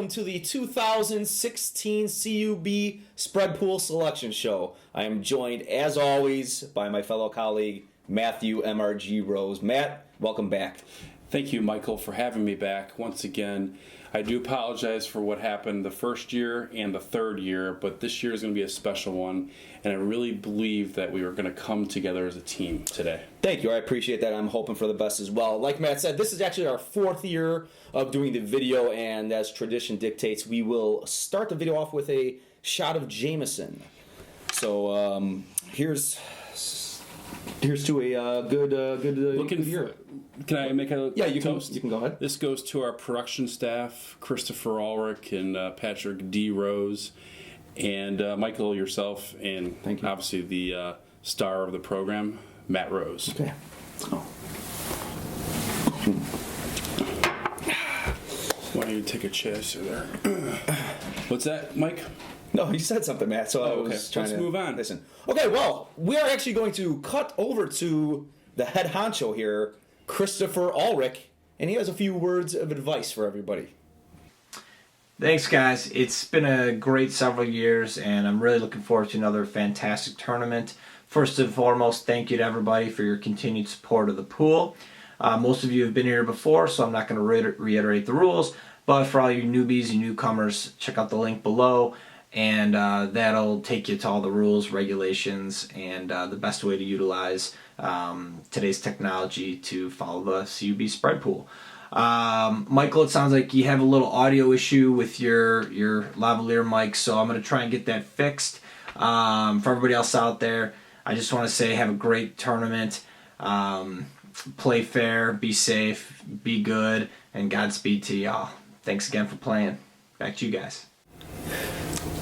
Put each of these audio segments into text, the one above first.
to the 2016 CUB Spread Pool Selection Show. I am joined, as always, by my fellow colleague, Matthew MRG Rose. Matt, welcome back. Thank you, Michael, for having me back once again. I do apologize for what happened the first year and the third year, but this year is going to be a special one, and I really believe that we are going to come together as a team today. Thank you. I appreciate that. I'm hoping for the best as well. Like Matt said, this is actually our fourth year of doing the video, and as tradition dictates, we will start the video off with a shot of Jameson. So here's to a good year. Can I make a toast? You can go ahead. This goes to our production staff, Christopher Ulrich and Patrick D. Rose, and Michael, yourself, and Thank you. Obviously the star of the program, Matt Rose. Okay, let's go. Why don't you take a chaser there? What's that, Mike? No, you said something, Matt, so I was trying Let's to move on. listen. Okay, well, we are actually going to cut over to the head honcho here, Christopher Ulrich, and he has a few words of advice for everybody. Thanks, guys. It's been a great several years, and I'm really looking forward to another fantastic tournament. First and foremost, thank you to everybody for your continued support of the pool. Most of you have been here before, so I'm not going to reiterate the rules, but for all you newbies and newcomers, check out the link below, and that'll take you to all the rules, regulations, and the best way to utilize today's technology to follow the CUB spread pool. Michael, it sounds like you have a little audio issue with your lavalier mic, so I'm going to try and get that fixed. For everybody else out there, I just want to say have a great tournament. Play fair, be safe, be good, and Godspeed to y'all. Thanks again for playing. Back to you guys.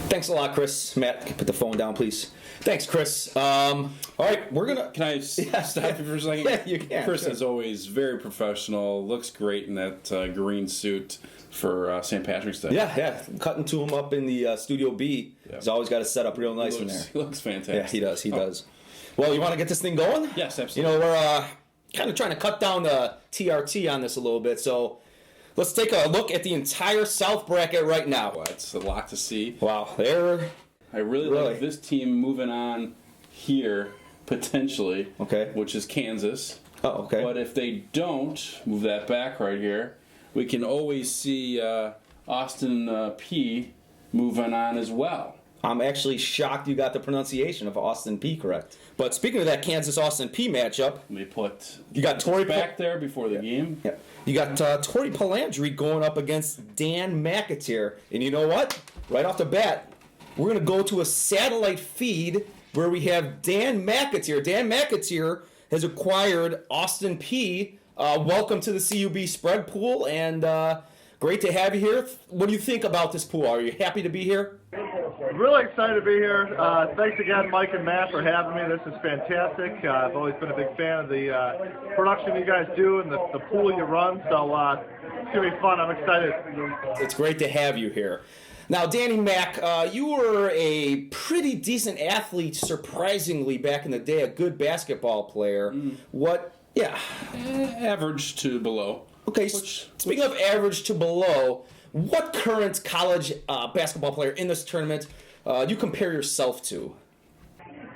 Thanks a lot, Chris. Matt, put the phone down, please. Thanks, Chris. All right, we're going to... Can I stop you for a second? Yeah, you can. Chris, sure. as always, very professional. Looks great in that green suit for St. Patrick's Day. Yeah. Cutting to him up in the Studio B. Yeah. He's always got it set up real nice in there. He looks fantastic. Yeah, he does. Well, you want to get this thing going? Yes, absolutely. You know, we're kind of trying to cut down the TRT on this a little bit, so let's take a look at the entire South bracket right now. Well, it's a lot to see. Wow, I really like this team moving on here, potentially, Okay. which is Kansas. Oh, okay. But if they don't move that back right here, we can always see Austin P moving on as well. I'm actually shocked you got the pronunciation of Austin P correct. But speaking of that Kansas-Austin P matchup, They put you got Torrey back there before the game. Yeah. You got Torrey Palandri going up against Dan McAteer. And you know what? Right off the bat, we're going to go to a satellite feed where we have Dan McAteer. Dan McAteer has acquired Austin P. Welcome to the CUB spread pool, and great to have you here. What do you think about this pool? Are you happy to be here? Really excited to be here. Thanks again, Mike and Matt, for having me. This is fantastic. I've always been a big fan of the production you guys do and the pool you run, so it's going to be fun. I'm excited. It's great to have you here. Now, Danny Mac, you were a pretty decent athlete, surprisingly, back in the day, a good basketball player. Average to below. Okay, speaking of average to below, what current college basketball player in this tournament you compare yourself to?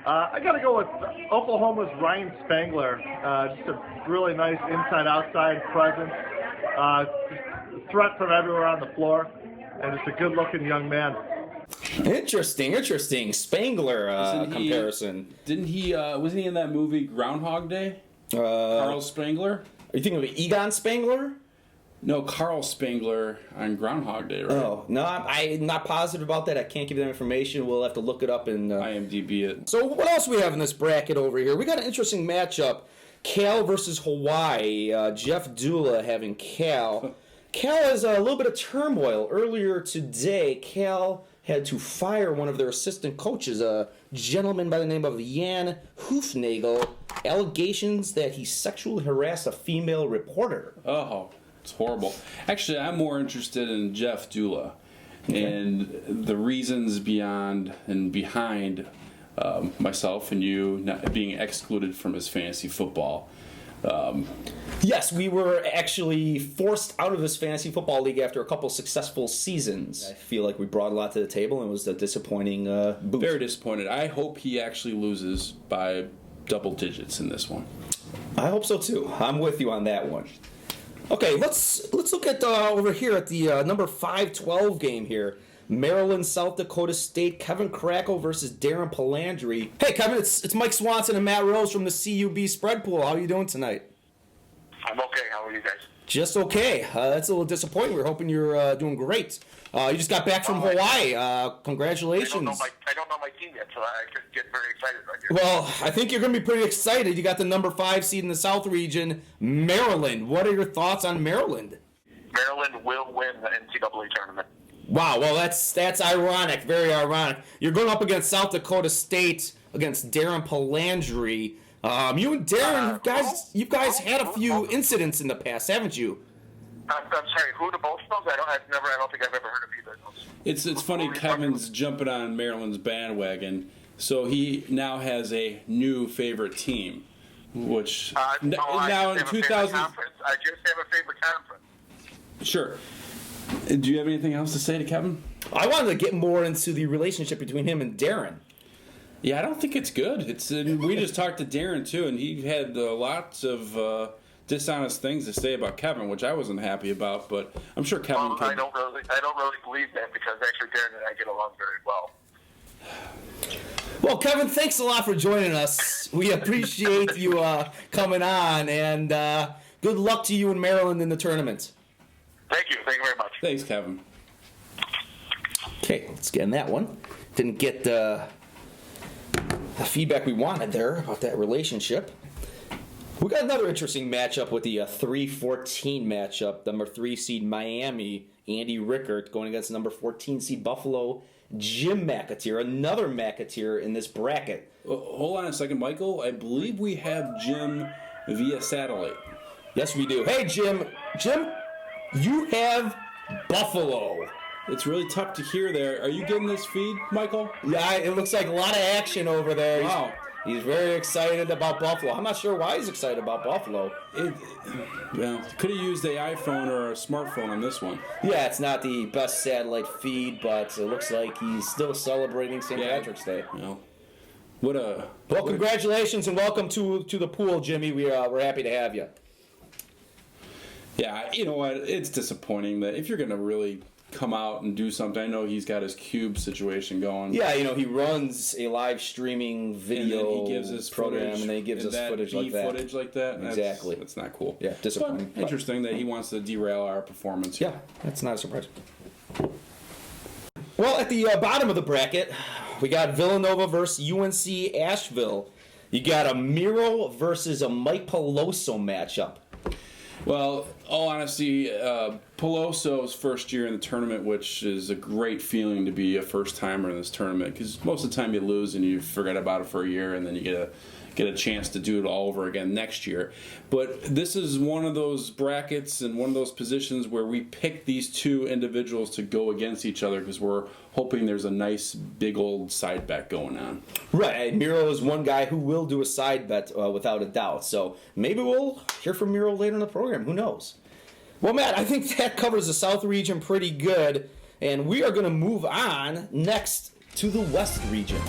I got to go with Oklahoma's Ryan Spangler. Just a really nice inside-outside presence. Just threat from everywhere on the floor, and just a good-looking young man. Interesting. Spangler comparison. Wasn't he in that movie Groundhog Day? Carl Spangler? Are you thinking of Egon Spangler? No, Carl Spangler on Groundhog Day, right? Oh, no, I'm not positive about that. I can't give you that information. We'll have to look it up. IMDb it. So what else we have in this bracket over here? We got an interesting matchup. Cal versus Hawaii. Jeff Dula having Cal. Cal has a little bit of turmoil. Earlier today, Cal had to fire one of their assistant coaches, a gentleman by the name of Jan Hoofnagel, allegations that he sexually harassed a female reporter. Oh, it's horrible. Actually, I'm more interested in Jeff Dula and the reasons beyond and behind myself and you not being excluded from his fantasy football. Yes, we were actually forced out of this fantasy football league after a couple successful seasons. I feel like we brought a lot to the table, and it was a disappointing boot. Very disappointed. I hope he actually loses by double digits in this one. I hope so too. I'm with you on that one. Okay, let's look at over here at the number 5-12 game here. Maryland, South Dakota State, Kevin Crackle versus Darren Palandri. Hey, Kevin, it's Mike Swanson and Matt Rose from the CUB Spread Pool. How are you doing tonight? I'm okay. How are you guys? Just okay. That's a little disappointing. We were hoping you're doing great. You just got back from Hawaii. Congratulations. I don't know my team yet, so I could get very excited right here. Well, I think you're going to be pretty excited. You got the number 5 seed in the South region, Maryland. What are your thoughts on Maryland? Maryland will win the NCAA tournament. Wow, well, that's ironic, very ironic. You're going up against South Dakota State, against Darren Palandri. You and Darren, you guys had a few incidents in the past, haven't you? I'm sorry, who do both of those? I don't think I've ever heard of either of those. It's funny, Kevin's jumping on Maryland's bandwagon, so he now has a new favorite team, which now in 2000. I just have a favorite conference. Sure. Do you have anything else to say to Kevin? I wanted to get more into the relationship between him and Darren. Yeah, I don't think it's good. We just talked to Darren too, and he had lots of dishonest things to say about Kevin, which I wasn't happy about. But I'm sure Kevin. Well, I don't really believe that because actually Darren and I get along very well. Well, Kevin, thanks a lot for joining us. We appreciate you coming on, and good luck to you in Maryland in the tournament. Thank you very much. Thanks, Kevin. Okay, let's get in that one. Didn't get the feedback we wanted there about that relationship. We got another interesting matchup with the 3-14 matchup. Number 3 seed Miami, Andy Rickert, going against number 14 seed Buffalo, Jim McAteer. Another McAteer in this bracket. Hold on a second, Michael. I believe we have Jim via satellite. Yes, we do. Hey, Jim. Jim, you have Buffalo. It's really tough to hear there. Are you getting this feed, Michael? Yeah, it looks like a lot of action over there. Wow. He's very excited about Buffalo. I'm not sure why he's excited about Buffalo. Could have used the iPhone or a smartphone on this one. Yeah, it's not the best satellite feed, but it looks like he's still celebrating St. Patrick's Day. Well, congratulations and welcome to the pool, Jimmy. We're happy to have you. Yeah, you know what? It's disappointing that if you're going to really come out and do something. I know he's got his CUB situation going. Yeah, he runs a live streaming video and then he gives us program, footage, and then he gives us footage like that. Footage like that. Exactly. That's not cool. Yeah, disappointing. But interesting that he wants to derail our performance. Yeah, that's not a surprise. Well, at the bottom of the bracket, we got Villanova versus UNC Asheville. You got a Miro versus a Mike Peloso matchup. Well, all honesty, Peloso's first year in the tournament, which is a great feeling to be a first-timer in this tournament, because most of the time you lose and you forget about it for a year, and then you get a chance to do it all over again next year. But this is one of those brackets and one of those positions where we pick these two individuals to go against each other because we're hoping there's a nice big old side bet going on. Right, Miro is one guy who will do a side bet without a doubt. So maybe we'll hear from Miro later in the program. Who knows? Well, Matt, I think that covers the South region pretty good, and we are going to move on next to the West region.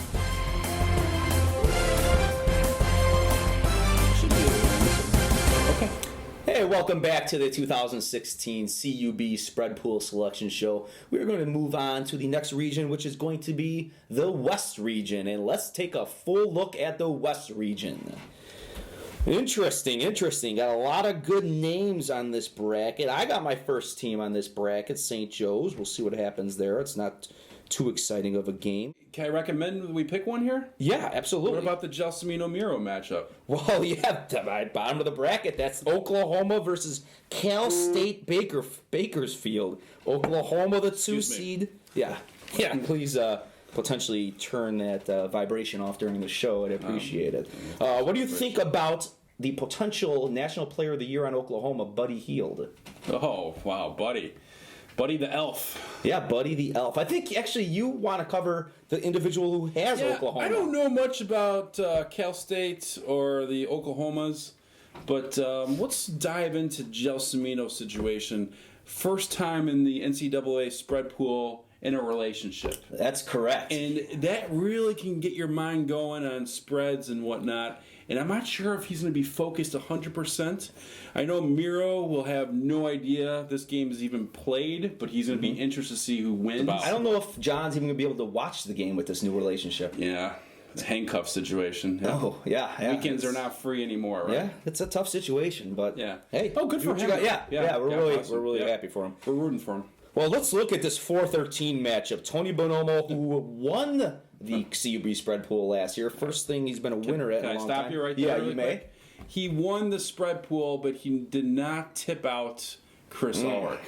Hey, welcome back to the 2016 CUB Spread Pool Selection Show. We're going to move on to the next region, which is going to be the West region. And let's take a full look at the West region. Interesting. Got a lot of good names on this bracket. I got my first team on this bracket, St. Joe's. We'll see what happens there. It's not too exciting of a game. Can I recommend we pick one here? Yeah, absolutely. What about the Gelsomino-Miro matchup? Well, yeah, bottom of the bracket. That's Oklahoma versus Cal State Bakersfield. Oklahoma, the 2 seed. Yeah. Please potentially turn that vibration off during the show. I'd appreciate it. What do you think about the potential National Player of the Year on Oklahoma, Buddy Hield? Oh, wow, Buddy. Buddy the Elf. Yeah, Buddy the Elf. I think actually you want to cover the individual who has Oklahoma. I don't know much about Cal State or the Oklahomas, But let's dive into Gelsomino's situation. First time in the NCAA spread pool in a relationship. That's correct. And that really can get your mind going on spreads and whatnot. And I'm not sure if he's going to be focused 100%. I know Miro will have no idea this game is even played, but he's going to be interested to see who wins. I don't know if John's even going to be able to watch the game with this new relationship. Yeah, it's a handcuff situation. Yeah. Oh, yeah. Weekends are not free anymore, right? Yeah, it's a tough situation, but Yeah. hey. Oh, good do for what you him. got. Yeah, we're really Yeah. happy for him. We're rooting for him. Well, let's look at this 4-13 matchup. Tony Bonomo, who won the CUB spread pool last year. First thing he's been a winner at in Can a I long stop time. you right there? Yeah, really you may. quick? He won the spread pool, but he did not tip out Chris Ulrich.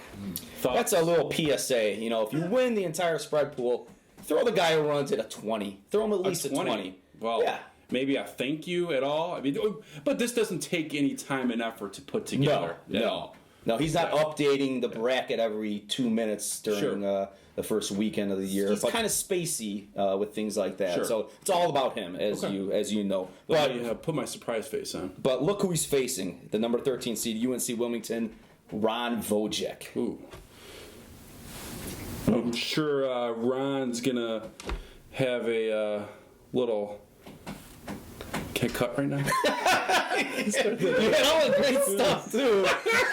That's a little PSA. You know, if you win the entire spread pool, throw the guy who runs it a 20. Throw him at least a 20. Well, yeah. maybe a thank you at all. I mean, but this doesn't take any time and effort to put together. at all. No, he's not updating the bracket every 2 minutes during the first weekend of the year. He's kind of spacey with things like that. Sure. So it's all about him, as you know. Let me put my surprise face on. But look who he's facing. The number 13 seed, UNC Wilmington, Ron Wojcik. Ooh. I'm sure Ron's going to have a little... Can I cut right now? You had all the great stuff, too.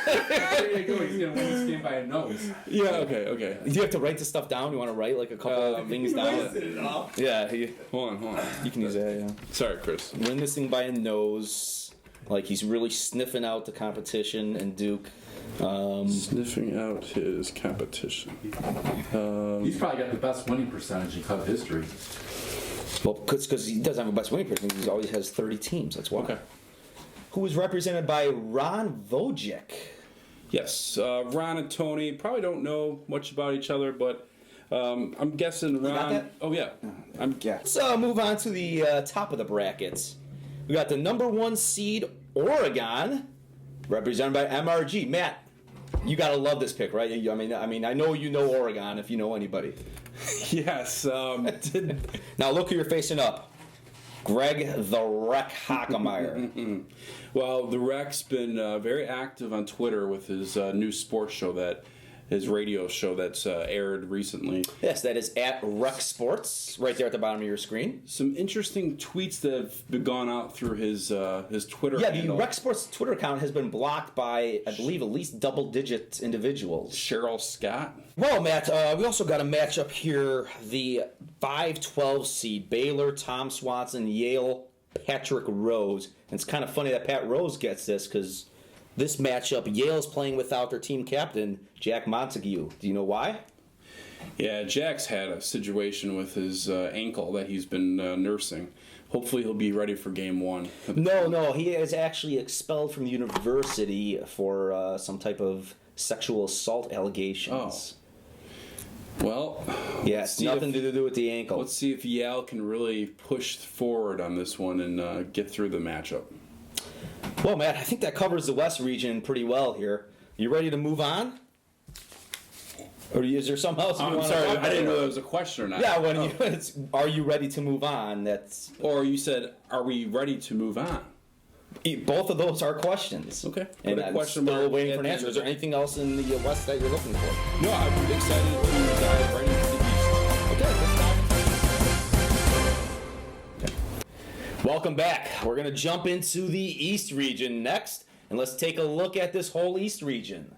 There you go. He's gonna win this game by a nose. Yeah, okay. Do you have to write this stuff down? You want to write like a couple of things down? Yeah, Hold on. you can use that, yeah. Sorry, Chris. Win this thing by a nose. Like he's really sniffing out the competition and Duke. Sniffing out his competition. He's probably got the best winning percentage in CUB history. Well, because he doesn't have a best winning percentage, he always has 30 teams. That's why. Okay. Who is represented by Ron Wojcik. Yes, Ron and Tony probably don't know much about each other, but I'm guessing Ron. got that? Oh yeah, Let's move on to the top of the brackets. We got the number 1 seed Oregon, represented by MRG. Matt, you gotta love this pick, right? I mean, I know you know Oregon if you know anybody. yes. Now look who you're facing up. Greg the Wreck Hockemeyer. Well, the Rec's been very active on Twitter with his new sports show, his radio show that's aired recently. Yes, that is at Rec Sports, right there at the bottom of your screen. Some interesting tweets that have been gone out through his Twitter Yeah, handle. the Rec Sports Twitter account has been blocked by, I believe, at least double-digit individuals. Cheryl Scott. Well, Matt, we also got a matchup here. The 5-12 seed, Baylor, Tom Swanson, Yale, Patrick Rose. And it's kind of funny that Pat Rose gets this because this matchup, Yale's playing without their team captain, Jack Montague. Do you know why? Yeah, Jack's had a situation with his ankle that he's been nursing. Hopefully he'll be ready for game 1. No, he is actually expelled from the university for some type of sexual assault allegations. Well, Yeah, it's nothing to do with the ankle. let's see if Yale can really push forward on this one and get through the matchup. Well, Matt, I think that covers the West region pretty well here. You ready to move on? Or is there something else you I'm want sorry, to talk I didn't know about? that was a question or not. Yeah, are you ready to move on? Or you said, are we ready to move on? Both of those are questions. Okay. And Put a I'm question still mark waiting at for an the answer. end Is there anything else in the West that you're looking for? No, I'm excited to dive right into the East. Okay, let's dive into it. Welcome back. We're going to jump into the East region next, and let's take a look at this whole East region.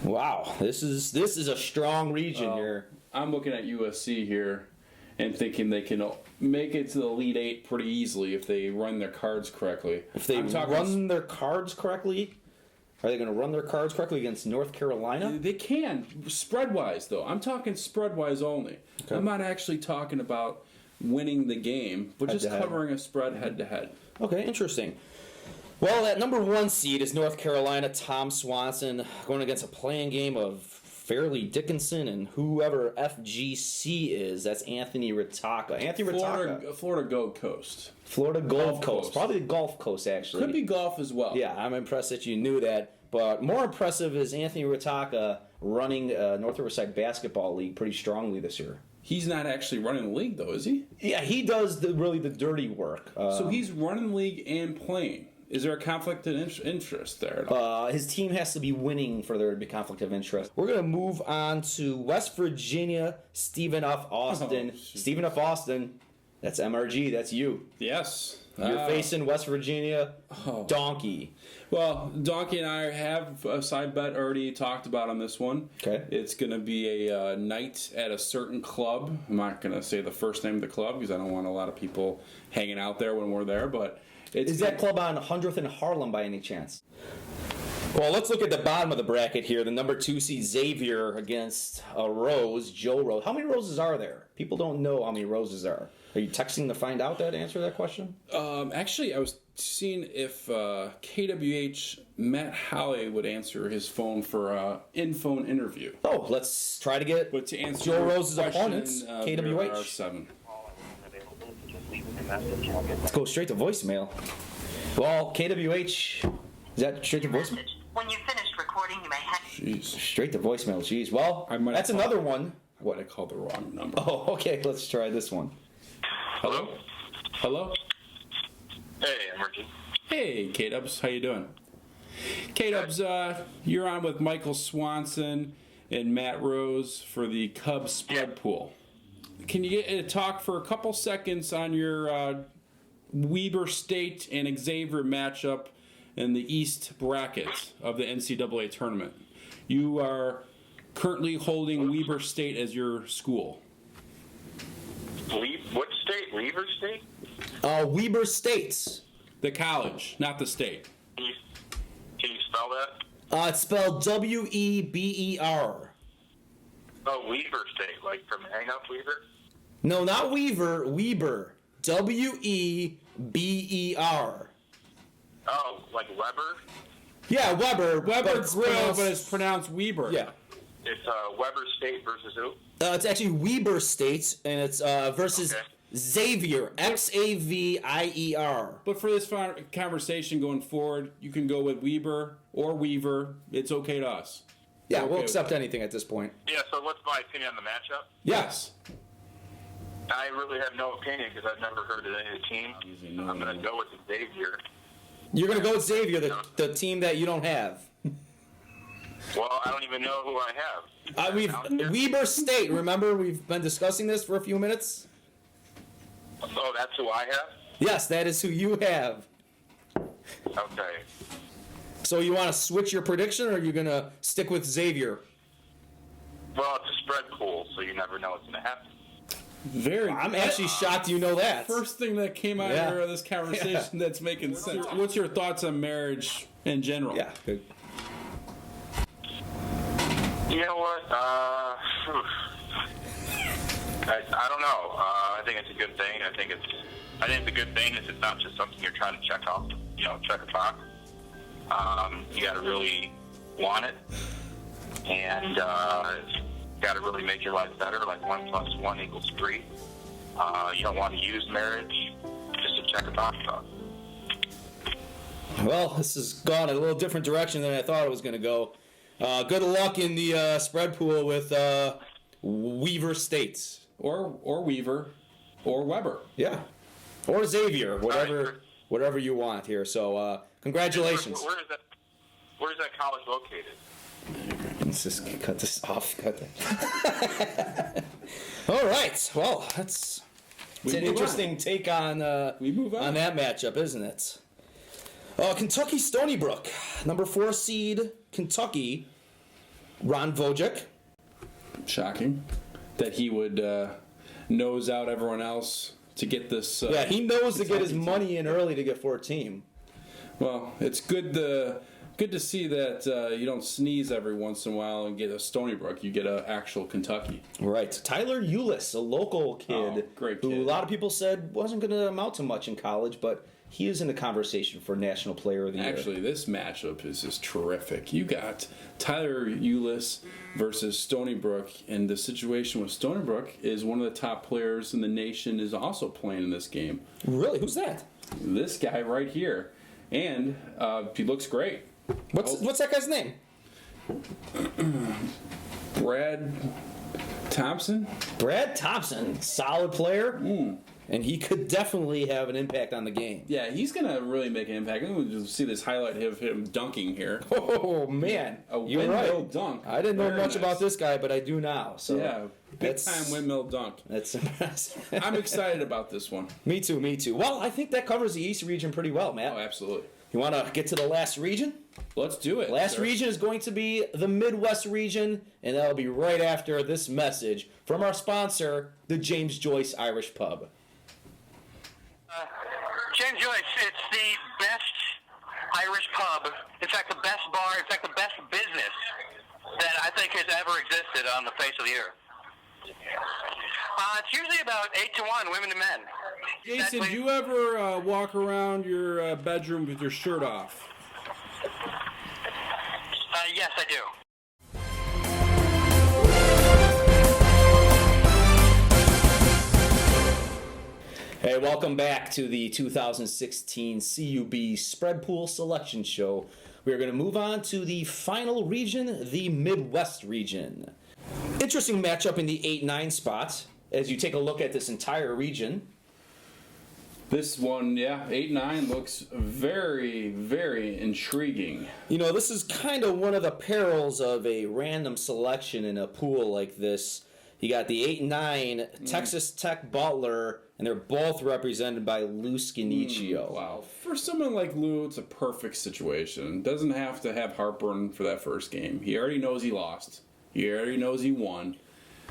Wow, this is a strong region here. I'm looking at USC here and thinking they can make it to the Elite Eight pretty easily if they run their cards correctly. If they run their cards correctly, are they going to run their cards correctly against North Carolina? They can, spread-wise, though. I'm talking spread-wise only. Okay. I'm not actually talking about winning the game, but just Head-to-head. covering a spread head-to-head. Okay, interesting. Well, that number 1 seed is North Carolina, Tom Swanson, going against a playing game of Fairleigh Dickinson and whoever FGC is. That's Anthony Ritaka. Anthony Ritaka. Florida Gold Coast. Florida Gulf Gulf Coast. Coast. Probably the Gulf Coast, actually. Could be golf as well. Yeah, I'm impressed that you knew that. But more impressive is Anthony Ritaka running North Riverside Basketball League pretty strongly this year. He's not actually running the league, though, is he? Yeah, he does really the dirty work. So he's running the league and playing. Is there a conflict of interest there? His team has to be winning for there to be conflict of interest. We're going to move on to West Virginia, Stephen F. Austin. Stephen F. Austin, that's MRG, that's you. Yes. You're facing West Virginia, Donkey. Well, Donkey and I have a side bet already talked about on this one. Okay. It's going to be a night at a certain club. I'm not going to say the first name of the club because I don't want a lot of people hanging out there when we're there. But is that club on 100th and Harlem by any chance? Well, let's look at the bottom of the bracket here. The number 2 seed Xavier against Rose, Joe Rose. How many roses are there? People don't know how many roses are. Are you texting to find out that answer to that question? Actually, I was seeing if KWH Matt Halley would answer his phone for an in-phone interview. Oh, let's try to get But to answer Joe your Rose's question, opponents, there KWH. are 7. Let's go straight to voicemail. Well, KWH, is that straight to voicemail? When you've finished recording, you may hang. Jeez. Straight to voicemail, jeez. Well, I might that's have another called- one. What, I called the wrong number. Oh, okay, let's try this one. Hello? Hello? Hey, Emergy. Hey, K-Dubs. How you doing? K-Dubs, you're on with Michael Swanson and Matt Rose for the CUB spread pool. Can you get a talk for a couple seconds on your Weber State and Xavier matchup in the East bracket of the NCAA tournament? You are currently holding Weber State as your school. What state? Weaver State? Weber States. The college, not the state. Can you spell that? It's spelled Weber. Oh, Weaver State, like from Hang Up Weaver? No, not Weaver, Weber. Weber. Oh, like Weber? Yeah, Weber. Weber it's Grill, pronounced- but it's pronounced Weber. Yeah. It's Weber State versus who? It's actually Weber State, and it's versus Okay. Xavier. Xavier. But for this conversation going forward, you can go with Weber or Weaver. It's okay to us. Yeah, Okay we'll with accept that. anything at this point. Yeah, so what's my opinion on the matchup? Yes. I really have no opinion because I've never heard of any of the team. I'm going to go with Xavier. You're going to go with Xavier, the team that you don't have. Well, I don't even know who I have. Weber State, remember? We've been discussing this for a few minutes. Oh, that's who I have? Yes, that is who you have. Okay. So you want to switch your prediction, or are you going to stick with Xavier? Well, it's a spread pool, so you never know what's going to happen. Very. I'm actually shocked you know that. First thing that came out Yeah. of this conversation that's making sense. What's your thoughts on marriage in general? Yeah, good. You know what? I don't know. I think it's a good thing. I think the good thing is it's not just something you're trying to check off, check a box. You got to really want it, and got to really make your life better. Like 1 + 1 = 3. You don't want to use marriage just to check a box off. Well, this has gone a little different direction than I thought it was going to go. Good luck in the spread pool with Weaver States. Or Weaver, or Weber. Yeah. Or Xavier, whatever you want here. So, congratulations. Where is that college located? Let's just cut this off. Cut that. All right. Well, it's an interesting take on We move on. that matchup, isn't it? Kentucky Stony Brook, number 4 seed Kentucky. Ron Wojcik. Shocking that he would nose out everyone else to get this. Yeah, he knows to get his Kentucky money in early to get 14. Well, it's good to see that you don't sneeze every once in a while and get a Stony Brook. You get an actual Kentucky. Right. Tyler Eulis, a local kid, Oh, great who kid. a lot of people said wasn't going to amount to much in college, but he is in the conversation for National Player of the Year. Actually, this matchup is just terrific. You got Tyler Eulis versus Stony Brook, and the situation with Stony Brook is one of the top players in the nation is also playing in this game. Really? Who's that? This guy right here, and he looks great. What's that guy's name? Brad Thompson. Brad Thompson. Solid player. and he could definitely have an impact on the game. Yeah, he's going to really make an impact. I'm going to see this highlight of him dunking here. Oh, man. You're windmill right. dunk. I didn't know Very much nice. about this guy, but I do now. So Yeah, big-time windmill dunk. That's impressive. I'm excited about this one. Me too. Well, I think that covers the East region pretty well, Matt. Oh, absolutely. You want to get to the last region? Let's do it. Last sir. region is going to be the Midwest region, and that'll be right after this message from our sponsor, the James Joyce Irish Pub. James Joyce, it's the best Irish pub. In fact, the best bar. In fact, the best business that I think has ever existed on the face of the earth. It's usually about 8-1, women to men. Jason, do you ever walk around your bedroom with your shirt off? Yes, I do. Hey, welcome back to the 2016 CUB Spread Pool Selection Show. We are going to move on to the final region, the Midwest region. Interesting matchup in the 8-9 spot as you take a look at this entire region. This one, 8-9 looks very, very intriguing. You know, this is kind of one of the perils of a random selection in a pool like this. You got the 8-9 Texas Tech Butler, and they're both represented by Lou Scanicio. Wow. For someone like Lou, it's a perfect situation. Doesn't have to have heartburn for that first game. He already knows he lost. He already knows he won.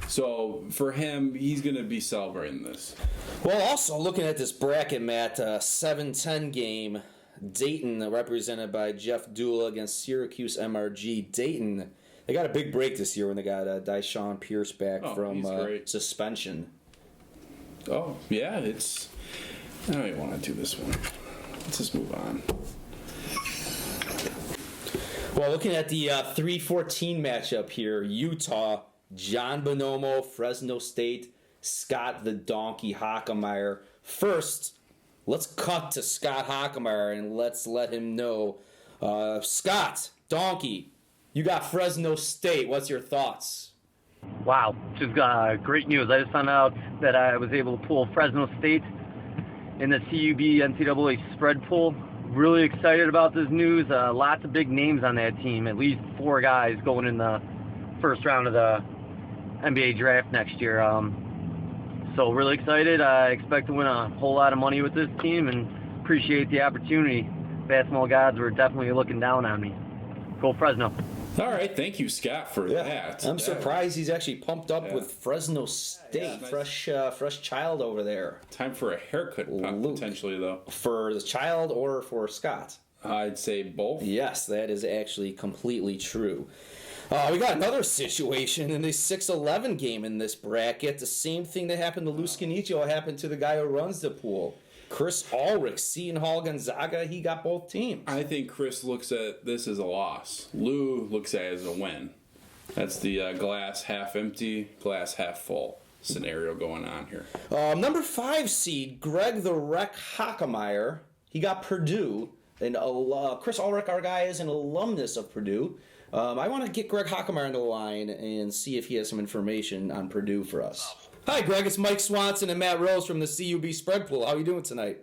So for him, he's going to be celebrating this. Well, also looking at this bracket, Matt, 7-10 game, Dayton represented by Jeff Dula against Syracuse MRG. Dayton, they got a big break this year when they got Dyshawn Pierce back from suspension. Oh, yeah, it's... I don't even want to do this one. Let's just move on. Well, looking at the 3-14 matchup here, Utah, John Bonomo, Fresno State, Scott the Donkey Hockemeyer. First, let's cut to Scott Hockemeyer and let's let him know. Scott, Donkey, you got Fresno State. What's your thoughts? Wow, just great news. I just found out that I was able to pull Fresno State in the CUB NCAA spread pool. Really excited about this news. Lots of big names on that team, at least 4 guys going in the first round of the NBA draft next year. So really excited. I expect to win a whole lot of money with this team and appreciate the opportunity. Basketball gods were definitely looking down on me. Go Fresno. All right, thank you, Scott, for that. I'm surprised he's actually pumped up with Fresno State. Nice. Fresh child over there. Time for a haircut, potentially, though. For the child or for Scott? I'd say both. Yes, that is actually completely true. We got another situation in the 6-11 game in this bracket. The same thing that happened to Lou Scanicio happened to the guy who runs the pool. Chris Ulrich, Seton Hall Gonzaga, he got both teams. I think Chris looks at this as a loss. Lou looks at it as a win. That's the glass half empty, glass half full scenario going on here. Number 5 seed, Greg the Wreck Hockemeyer, he got Purdue. And Chris Ulrich, our guy, is an alumnus of Purdue. I want to get Greg Hockemeyer on the line and see if he has some information on Purdue for us. Hi, Greg. It's Mike Swanson and Matt Rose from the CUB Spread Pool. How are you doing tonight?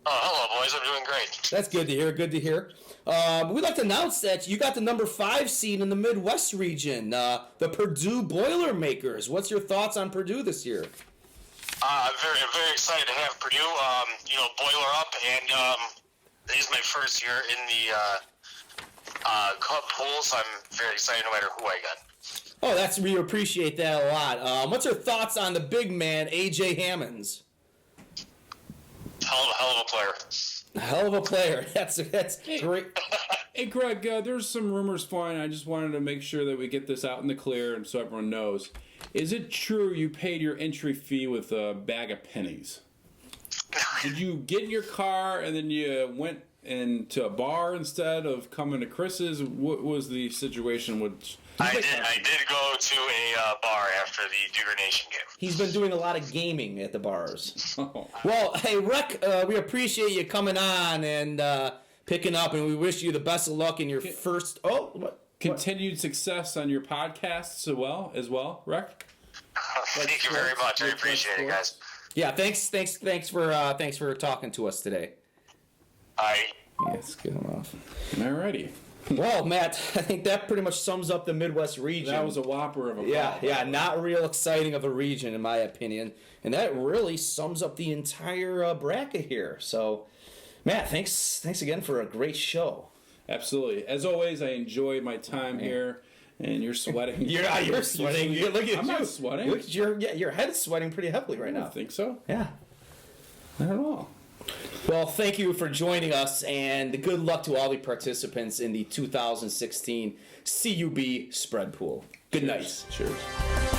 Oh, hello, boys. I'm doing great. That's good to hear. Good to hear. We'd like to announce that you got the number 5 seed in the Midwest region, the Purdue Boilermakers. What's your thoughts on Purdue this year? I'm very excited to have Purdue, boiler up, and this is my first year in the CUB pool, so I'm very excited no matter who I got. Oh, we appreciate that a lot. What's your thoughts on the big man, A.J. Hammonds? Hell of a player. Hell of a player. That's great. Hey, Greg, there's some rumors flying. I just wanted to make sure that we get this out in the clear and so everyone knows. Is it true you paid your entry fee with a bag of pennies? Did you get in your car and then you went into a bar instead of coming to Chris's? What was the situation with... I did go to a bar after the Duger Nation game. He's been doing a lot of gaming at the bars. Well, hey, Rick, we appreciate you coming on and picking up, and we wish you the best of luck in your first... Continued success on your podcasts as well, Rick. Thank you very much. I appreciate it, guys. Yeah, thanks for talking to us today. I Let's get him off. Alrighty. Well, Matt, I think that pretty much sums up the Midwest region. That was a whopper of a Yeah, not real exciting of a region in my opinion, and that really sums up the entire bracket here. So, Matt, thanks again for a great show. Absolutely. As always, I enjoyed my time here, and you're sweating. You're sweating. Look at you. I'm not sweating. Look at your head's sweating pretty heavily right I now. don't think so. Yeah. Not at all. Well, thank you for joining us, and good luck to all the participants in the 2016 CUB Spread Pool. Good night. Cheers.